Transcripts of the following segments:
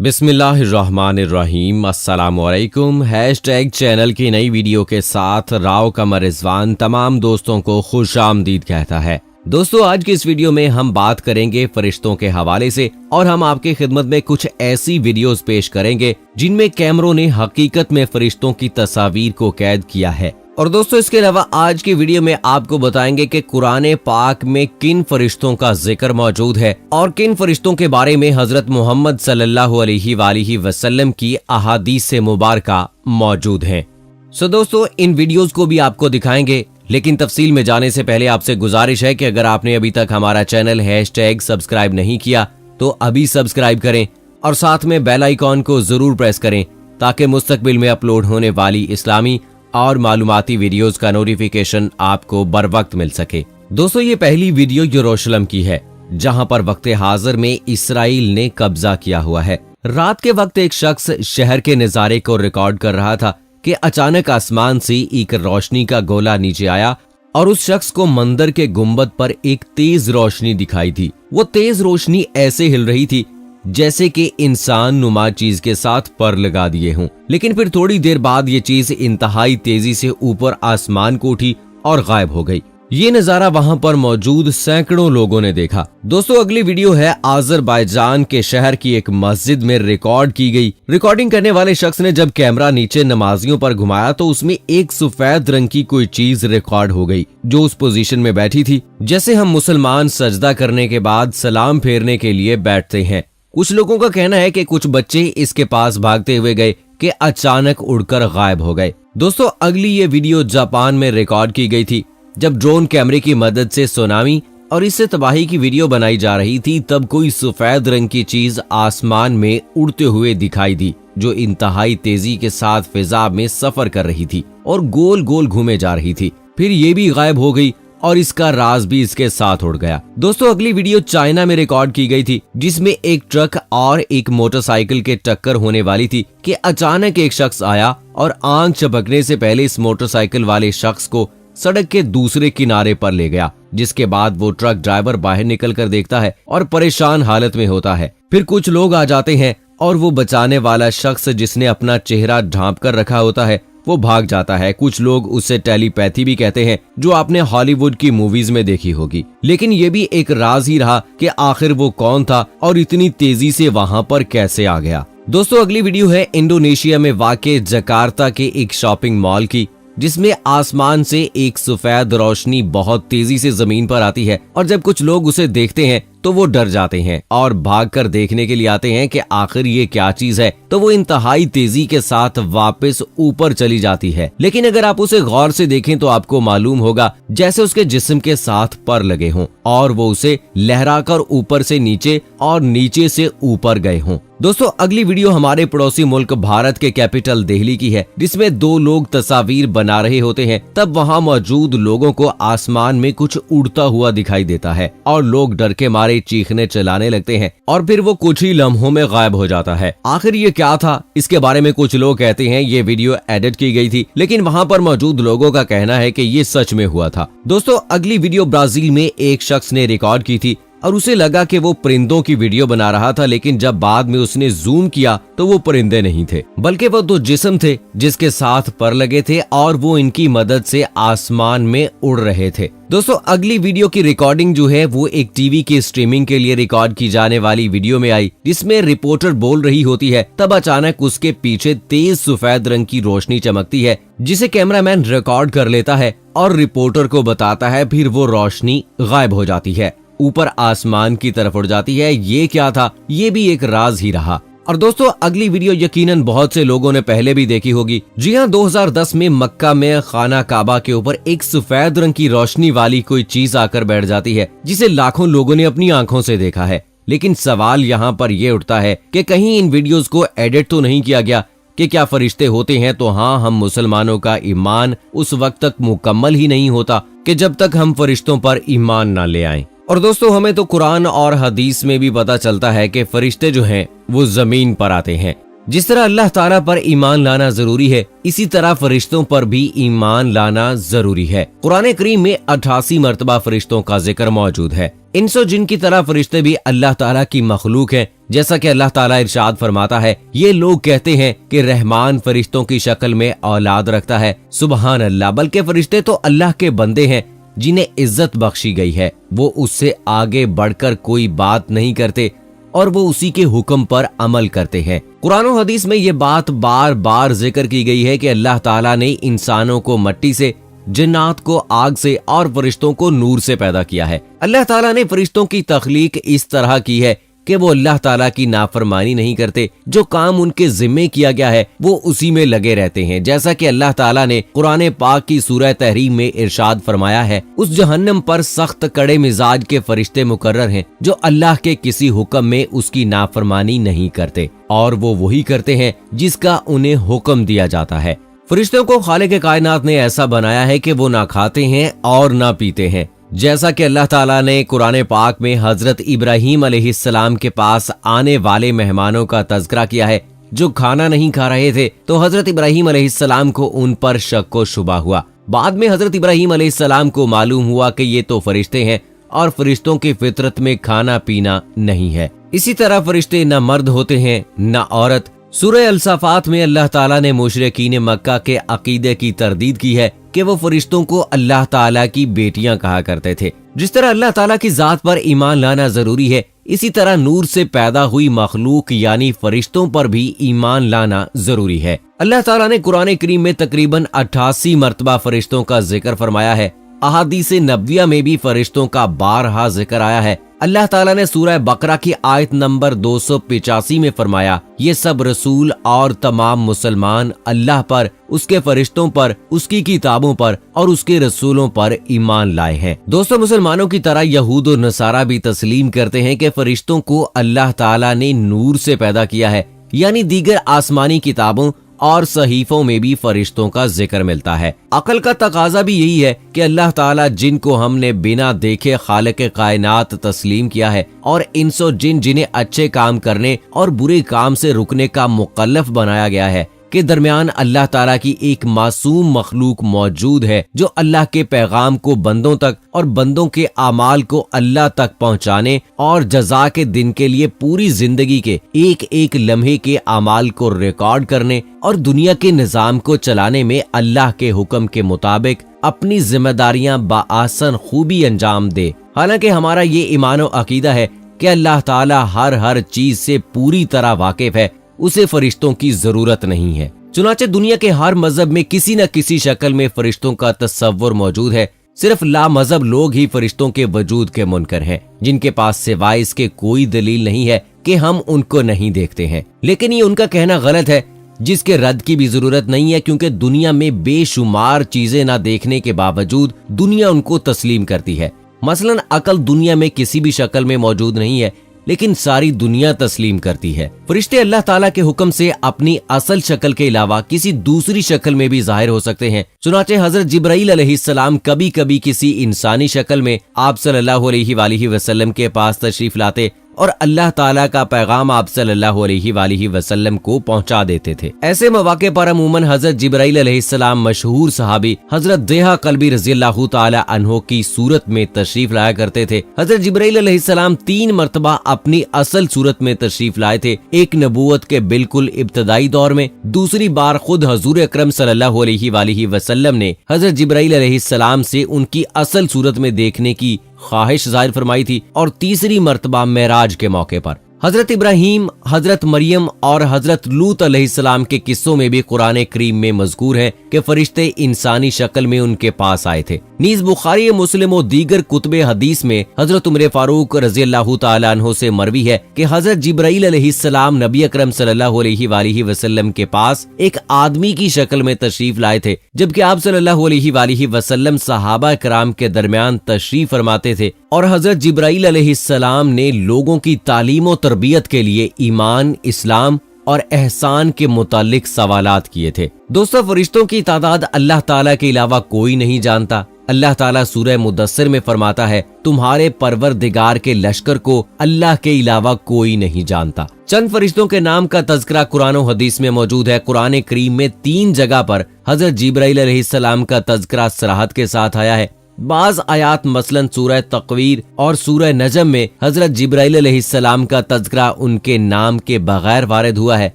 बिस्मिल्लाहिर्रहमानिर्रहीम। अस्सलामुअलैकुम। Hashtag channel की नई वीडियो के साथ राव कमर रिजवान तमाम दोस्तों को खुश आमदीद कहता है। दोस्तों, आज की इस वीडियो में हम बात करेंगे फरिश्तों के हवाले से और हम आपकी खिदमत में कुछ ऐसी वीडियोस पेश करेंगे जिनमें कैमरों ने हकीकत में फरिश्तों की तस्वीर को कैद किया है। और दोस्तों, इसके अलावा आज की वीडियो में आपको बताएंगे कि कुरान पाक में किन फरिश्तों का जिक्र मौजूद है और किन फरिश्तों के बारे में हजरत मोहम्मद सल्लल्लाहु अलैहि वसल्लम की अहादीस से मुबारका मौजूद हैं। दोस्तों, इन वीडियोस को भी आपको दिखाएंगे, लेकिन तफसील में जाने से पहले आपसे गुजारिश है कि अगर आपने अभी तक हमारा चैनल हैशटैग सब्सक्राइब नहीं किया तो अभी सब्सक्राइब करें और साथ में बेल आइकॉन को जरूर प्रेस करें ताकि मुस्तकबिल में अपलोड होने वाली इस्लामी और मालूमाती वीडियोस का नोटिफिकेशन आपको बर वक्त मिल सके। दोस्तों, ये पहली वीडियो यरूशलेम की है जहां पर वक्त हाजिर में इसराइल ने कब्जा किया हुआ है। रात के वक्त एक शख्स शहर के नजारे को रिकॉर्ड कर रहा था कि अचानक आसमान से एक रोशनी का गोला नीचे आया और उस शख्स को मंदिर के गुंबद पर एक तेज रोशनी दिखाई थी। वो तेज रोशनी ऐसे हिल रही थी जैसे कि इंसान नुमा चीज के साथ पर लगा दिए हों, लेकिन फिर थोड़ी देर बाद ये चीज इंतहाई तेजी से ऊपर आसमान को उठी और गायब हो गई। ये नजारा वहां पर मौजूद सैकड़ों लोगों ने देखा। दोस्तों, अगली वीडियो है आज़रबाईजान के शहर की एक मस्जिद में रिकॉर्ड की गई। रिकॉर्डिंग करने वाले शख्स ने जब कैमरा नीचे नमाजियों पर घुमाया तो उसमें एक सफेद रंग की कोई चीज रिकॉर्ड हो गई जो उस पोजीशन में बैठी थी जैसे हम मुसलमान सजदा करने के बाद सलाम फेरने के लिए बैठते हैं। कुछ लोगों का कहना है कि कुछ बच्चे इसके पास भागते हुए गए कि अचानक उड़कर गायब हो गए। दोस्तों, अगली ये वीडियो जापान में रिकॉर्ड की गई थी जब ड्रोन कैमरे की मदद से सुनामी और इससे तबाही की वीडियो बनाई जा रही थी। तब कोई सफेद रंग की चीज आसमान में उड़ते हुए दिखाई दी जो इंतहाई तेजी के साथ फिजा में सफर कर रही थी और गोल गोल घूमे जा रही थी। फिर ये भी गायब हो गई और इसका राज भी इसके साथ उड़ गया। दोस्तों, अगली वीडियो चाइना में रिकॉर्ड की गई थी जिसमें एक ट्रक और एक मोटरसाइकिल के टक्कर होने वाली थी कि अचानक एक शख्स आया और आंख झपकने से पहले इस मोटरसाइकिल वाले शख्स को सड़क के दूसरे किनारे पर ले गया, जिसके बाद वो ट्रक ड्राइवर बाहर निकल कर देखता है और परेशान हालत में होता है। फिर कुछ लोग आ जाते हैं और वो बचाने वाला शख्स जिसने अपना चेहरा ढांप कर रखा होता है वो भाग जाता है। कुछ लोग उसे टेलीपैथी भी कहते हैं जो आपने हॉलीवुड की मूवीज में देखी होगी, लेकिन ये भी एक राज ही रहा कि आखिर वो कौन था और इतनी तेजी से वहां पर कैसे आ गया। दोस्तों, अगली वीडियो है इंडोनेशिया में वाक़े जकार्ता के एक शॉपिंग मॉल की जिसमें आसमान से एक सफेद रोशनी बहुत तेजी से जमीन पर आती है और जब कुछ लोग उसे देखते हैं तो वो डर जाते हैं और भागकर देखने के लिए आते हैं कि आखिर ये क्या चीज है। तो वो इंतहाई तेजी के साथ वापस ऊपर चली जाती है, लेकिन अगर आप उसे गौर से देखें तो आपको मालूम होगा जैसे उसके जिस्म के साथ पर लगे हों और वो उसे लहराकर ऊपर से नीचे और नीचे से ऊपर गए हों। दोस्तों, अगली वीडियो हमारे पड़ोसी मुल्क भारत के कैपिटल दिल्ली की है जिसमें दो लोग तस्वीर बना रहे होते हैं। तब वहाँ मौजूद लोगों को आसमान में कुछ उड़ता हुआ दिखाई देता है और लोग डर के मारे चीखने चलाने लगते हैं और फिर वो कुछ ही लम्हों में गायब हो जाता है। आखिर ये क्या था, इसके बारे में कुछ लोग कहते हैं ये वीडियो एडिट की गई थी, लेकिन वहाँ पर मौजूद लोगों का कहना है कि ये सच में हुआ था। दोस्तों, अगली वीडियो ब्राजील में एक शख्स ने रिकॉर्ड की थी और उसे लगा कि वो परिंदों की वीडियो बना रहा था, लेकिन जब बाद में उसने जूम किया तो वो परिंदे नहीं थे बल्कि वो दो जिस्म थे जिसके साथ पर लगे थे और वो इनकी मदद से आसमान में उड़ रहे थे। दोस्तों, अगली वीडियो की रिकॉर्डिंग जो है वो एक टीवी की स्ट्रीमिंग के लिए रिकॉर्ड की जाने वाली वीडियो में आई जिसमें रिपोर्टर बोल रही होती है। तब अचानक उसके पीछे तेज सफेद रंग की रोशनी चमकती है जिसे कैमरामैन रिकॉर्ड कर लेता है और रिपोर्टर को बताता है। फिर वो रोशनी गायब हो जाती है, ऊपर आसमान की तरफ उड़ जाती है। ये क्या था, ये भी एक राज ही रहा। और दोस्तों, अगली वीडियो यकीनन बहुत से लोगों ने पहले भी देखी होगी। जी हाँ, 2010 में मक्का में खाना काबा के ऊपर एक सफेद रंग की रोशनी वाली कोई चीज आकर बैठ जाती है जिसे लाखों लोगों ने अपनी आंखों से देखा है। लेकिन सवाल यहाँ पर यह उठता है कि कहीं इन वीडियोस को एडिट तो नहीं किया गया कि क्या फरिश्ते होते हैं? तो हाँ, हम मुसलमानों का ईमान उस वक्त तक मुकम्मल ही नहीं होता कि जब तक हम फरिश्तों पर ईमान न ले आएं। और दोस्तों, हमें तो कुरान और हदीस में भी पता चलता है कि फरिश्ते जो हैं वो जमीन पर आते हैं। जिस तरह अल्लाह ताला पर ईमान लाना जरूरी है, इसी तरह फरिश्तों पर भी ईमान लाना जरूरी है। कुरान करीम में 88 मर्तबा फरिश्तों का जिक्र मौजूद है। इंसो जिन की तरह फरिश्ते भी अल्लाह ताला की मखलूक हैं। जैसा कि अल्लाह ताला इरशाद फरमाता है, ये लोग कहते हैं कि रहमान फरिश्तों की शक्ल में औलाद रखता है। सुबहान अल्लाह, बल्कि फरिश्ते तो अल्लाह के बंदे हैं जिन्हें इज्जत बख्शी गई है। वो उससे आगे बढ़कर कोई बात नहीं करते और वो उसी के हुक्म पर अमल करते हैं। कुरान और हदीस में ये बात बार बार जिक्र की गई है कि अल्लाह ताला ने इंसानों को मिट्टी से, जिन्नात को आग से और फरिश्तों को नूर से पैदा किया है। अल्लाह ताला ने फरिश्तों की तख्लीक इस तरह की है कि वो अल्लाह ताला की नाफरमानी नहीं करते। जो काम उनके जिम्मे किया गया है वो उसी में लगे रहते हैं। जैसा कि अल्लाह ताला ने कुरान पाक की सूरह तहरीम में इरशाद फरमाया है, उस जहन्नम पर सख्त कड़े मिजाज के फरिश्ते मुकर्रर हैं जो अल्लाह के किसी हुक्म में उसकी नाफरमानी नहीं करते और वो वही करते हैं जिसका उन्हें हुक्म दिया जाता है। फरिश्तों को खालिक कायनात ने ऐसा बनाया है कि वो ना खाते हैं और ना पीते हैं। जैसा कि अल्लाह ताला ने कुरान पाक में हजरत इब्राहीम अलैहिस्सलाम के पास आने वाले मेहमानों का तज़किरा किया है जो खाना नहीं खा रहे थे, तो हजरत इब्राहीम अलैहिस्सलाम को उन पर शक व शुबा हुआ। बाद में हजरत इब्राहीम अलैहिस्सलाम को मालूम हुआ कि ये तो फरिश्ते हैं और फरिश्तों की फितरत में खाना पीना नहीं है। इसी तरह फरिश्ते न मर्द होते हैं न औरत। सूरह अल-सफ़ात में अल्लाह ताला ने मुशरिकीन मक्का के अकीदे की तरदीद की है कि वो फरिश्तों को अल्लाह ताला की बेटियां कहा करते थे। जिस तरह अल्लाह ताला की जात पर ईमान लाना जरूरी है, इसी तरह नूर से पैदा हुई मखलूक यानी फरिश्तों पर भी ईमान लाना जरूरी है। अल्लाह ताला ने कुरान करीम में तकरीबन 88 मर्तबा फरिश्तों का जिक्र फरमाया है। अहादीस नबविया में भी फरिश्तों का बारहा जिक्र आया है। अल्लाह ताला ने सूरह बकरा की आयत नंबर 285 में फरमाया, ये सब रसूल और तमाम मुसलमान अल्लाह पर, उसके फरिश्तों पर, उसकी किताबों पर और उसके रसूलों पर ईमान लाए हैं। दोस्तों, मुसलमानों की तरह यहूद और नसारा भी तस्लीम करते हैं कि फरिश्तों को अल्लाह ताला ने नूर से पैदा किया है, यानी दीगर आसमानी किताबों और सहीफों में भी फरिश्तों का जिक्र मिलता है। अकल का तकाजा भी यही है कि अल्लाह ताला जिनको हमने बिना देखे खालिक कायनात तस्लीम किया है और इंसो जिन जिन्हें अच्छे काम करने और बुरे काम से रुकने का मुकल्लफ बनाया गया है के दरमियान अल्लाह ताला की एक मासूम मखलूक मौजूद है जो अल्लाह के पैगाम को बंदों तक और बंदों के आमाल को अल्लाह तक पहुंचाने और जजा के दिन के लिए पूरी जिंदगी के एक एक लम्हे के आमाल को रिकॉर्ड करने और दुनिया के निजाम को चलाने में अल्लाह के हुक्म के मुताबिक अपनी जिम्मेदारियां बाआसन खूबी अंजाम दे। हालांकि हमारा ये ईमान और अकीदा है कि अल्लाह ताला हर चीज से पूरी तरह वाकिफ है, उसे फरिश्तों की जरूरत नहीं है। चुनाचे दुनिया के हर मजहब में किसी न किसी शक्ल में फरिश्तों का तस्वुर मौजूद है। सिर्फ ला मजहब लोग ही फरिश्तों के वजूद के मुनकर हैं, जिनके पास सिवाय इसके कोई दलील नहीं है कि हम उनको नहीं देखते हैं। लेकिन ये उनका कहना गलत है, जिसके रद्द की भी जरूरत नहीं है, क्योंकि दुनिया में बेशुमार चीजें न देखने के बावजूद दुनिया उनको तस्लीम करती है। मसलन अकल दुनिया में किसी भी शक्ल में मौजूद नहीं है, लेकिन सारी दुनिया तस्लीम करती है। फरिश्ते अल्लाह ताला के हुक्म से अपनी असल शक्ल के अलावा किसी दूसरी शक्ल में भी जाहिर हो सकते हैं। चुनाचे हजरत जिब्राईल अलैहिस्सलाम कभी कभी किसी इंसानी शक्ल में आप सल्लल्लाहु अलैहि वसल्लम के पास तशरीफ लाते और अल्लाह ताला का पैगाम आप सल्लल्लाहु अलैहि वसल्लम को पहुंचा देते थे। ऐसे मौके पर अमूमन हजरत जिब्राईल अलैहिस्सलाम मशहूर सहाबी हजरत देहा कल्बी रज़ियल्लाहु ताला अन्हो की सूरत में तशरीफ लाया करते थे। हजरत जिब्राईल अलैहिस्सलाम 3 मर्तबा अपनी असल सूरत में तशरीफ लाए थे। एक नबूवत के बिल्कुल इब्तदाई दौर में, दूसरी बार खुद हजूर अकरम सल्लल्लाहु अलैहि वसल्लम ने हजरत जिब्राईल अलैहिस्सलाम से उनकी असल सूरत में देखने की ख्वाहिश जाहिर फरमाई थी, और तीसरी मर्तबा मेराज के मौके पर हजरत इब्राहीम, हजरत मरियम और हजरत लूत अलैहिस्सलाम के किस्सों में भी कुरान करीम में मज़कूर है कि फरिश्ते इंसानी शक्ल में उनके पास आए थे। नीज बुखारी, मुस्लिम और दीगर कुतुबे हदीस में हजरत उमर फारूक रज़ियल्लाहु ताला अन्हु से मरवी है कि हजरत जिब्राईल अलैहिस्सलाम नबी अकरम सल्लल्लाहु अलैहि वसल्लम के पास एक आदमी की शक्ल में तशरीफ लाए थे, जबकि आप सल्लल्लाहु अलैहि वसल्लम सहाबा कराम के दरमियान तशरीफ फरमाते थे और हजरत जिब्राईल अलैहिस्सलाम ने लोगों की तालीम और तरबियत के लिए ईमान, इस्लाम और एहसान के मुतालिक सवालात किए थे। दोस्तों, फरिश्तों की तादाद अल्लाह ताला के अलावा कोई नहीं जानता। अल्लाह ताला सूरह मुदस्सिर में फरमाता है, तुम्हारे परवरदिगार के लश्कर को अल्लाह के अलावा कोई नहीं जानता। चंद फरिश्तों के नाम का तज़किरा कुरान और हदीस में मौजूद है। कुरान करीम में 3 जगह पर हजरत जिब्राइल अलैहिस्सलाम का तज़किरा सराहत के साथ आया है। बाज आयात मसलन सूरह तकवीर और सूरह नजम में हजरत जिब्राइल अलैहिस्सलाम का तज़किरा उनके नाम के बगैर वारिद हुआ है।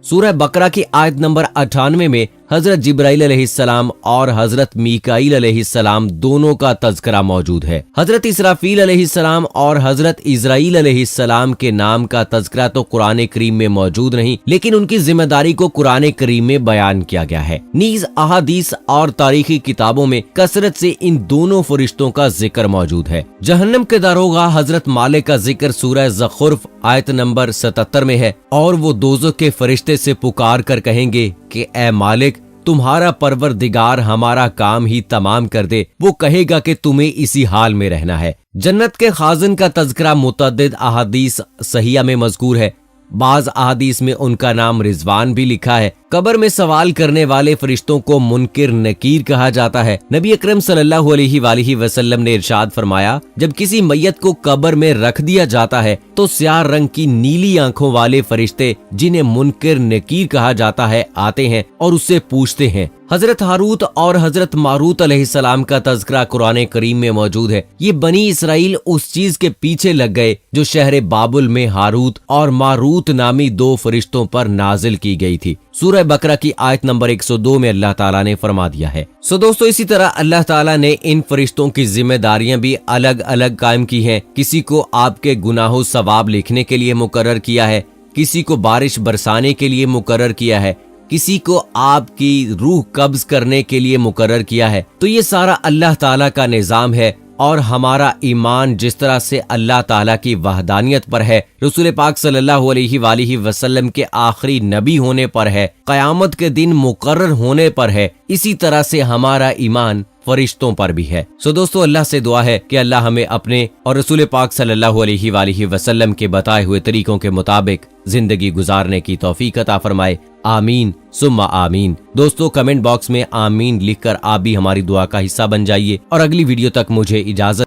सूरह बकरा की आयत नंबर 98 में हजरत जिब्राइल अलैहिस्सलाम और हजरत मीकाईल अलैहिस्सलाम दोनों का तज़किरा मौजूद है। हजरत इसराफील अलैहिस्सलाम और हजरत इजराइल अलैहिस्सलाम के नाम का तज़किरा तो कुरान करीम में मौजूद नहीं, लेकिन उनकी जिम्मेदारी को कुरान करीम में बयान किया गया है। नीज अहादीस और तारीखी किताबों में कसरत से इन दोनों फरिश्तों का जिक्र मौजूद है। जहन्नम के दारोगा हजरत मालिक का जिक्र सूरह ज़ुखरुफ आयत नंबर 77 में है और वो दोज़ख के फरिश्ते से पुकार कर कहेंगे कि ए मालिक, तुम्हारा परवरदिगार हमारा काम ही तमाम कर दे। वो कहेगा कि तुम्हें इसी हाल में रहना है। जन्नत के खाजिन का तज़किरा मुतअद्दिद अहादीस सहिया में मज़कूर है। बाज अहादीस में उनका नाम रिजवान भी लिखा है। कब्र में सवाल करने वाले फरिश्तों को मुनकिर नकीर कहा जाता है। नबी अकरम सल्लल्लाहु अलैहि वसल्लम ने इरशाद फरमाया, जब किसी मैयत को कब्र में रख दिया जाता है तो स्याह रंग की नीली आंखों वाले फरिश्ते, जिन्हें मुनकिर नकीर कहा जाता है, आते हैं और उससे पूछते हैं। हजरत हारूत और हजरत मारूत अलैहिस्सलाम का तज़किरा कुरान करीम में मौजूद है। ये बनी इसराइल उस चीज के पीछे लग गए जो शहर बाबुल में हारूत और मारूत नामी 2 फरिश्तों पर नाजिल की गई थी। सूरह बकरा की आयत नंबर 102 में अल्लाह ताला ने फरमा दिया है। दोस्तों, इसी तरह अल्लाह ताला ने इन फरिश्तों की जिम्मेदारियां भी अलग अलग कायम की हैं। किसी को आपके गुनाहों सवाब लिखने के लिए मुकर्रर किया है, किसी को बारिश बरसाने के लिए मुकर्रर किया है, किसी को आपकी रूह कब्ज करने के लिए मुकर्रर किया है। तो ये सारा अल्लाह ताला का निजाम है और हमारा ईमान जिस तरह से अल्लाह ताला की वहदानियत पर है, रसूल पाक सल्लल्लाहु अलैहि वसल्लम के आखिरी नबी होने पर है, क़यामत के दिन मुकर्रर होने पर है, इसी तरह से हमारा ईमान फरिश्तों पर भी है। दोस्तों, अल्लाह से दुआ है कि अल्लाह हमें अपने और रसूल पाक सल्लल्लाहु अलैहि वसल्लम के बताए हुए तरीकों के मुताबिक जिंदगी गुजारने की तौफीक अता फरमाए। आमीन सुम्मा आमीन। दोस्तों, कमेंट बॉक्स में आमीन लिखकर आप भी हमारी दुआ का हिस्सा बन जाइए और अगली वीडियो तक मुझे इजाजत